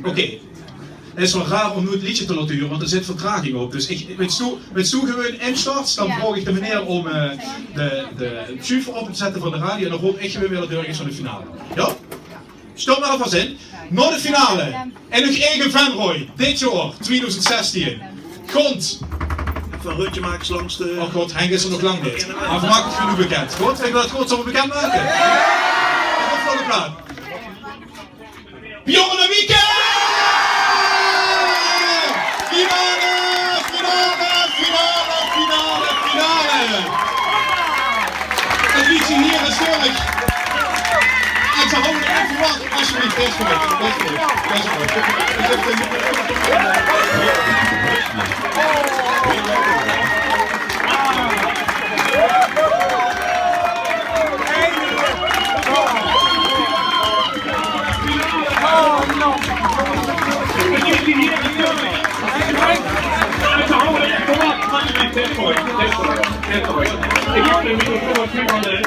Oké. Het is wel raar om nu het liedje te laten huren, want er zit vertraging op. Dus met zo gewoon instart, dan vraag ik de meneer om de tube op te zetten van de radio en dan hoop ik gewoon weer de deur is van de finale. Ja? Stop maar alvast in. Naar de finale. En nog één Venray. Dit jaar, 2016. Grond. Van rutje maken langs de... Oh god, Henk is er nog lang niet. Maar we maken het genoeg bekend. Goed, ik wil het goed zo bekend maken. Wat voor de plaat? Bjorn en Mieke! Finale! Het liedje hier is sterk. En ze houden even wachten, alsjeblieft, best Ik heb de microfoon van de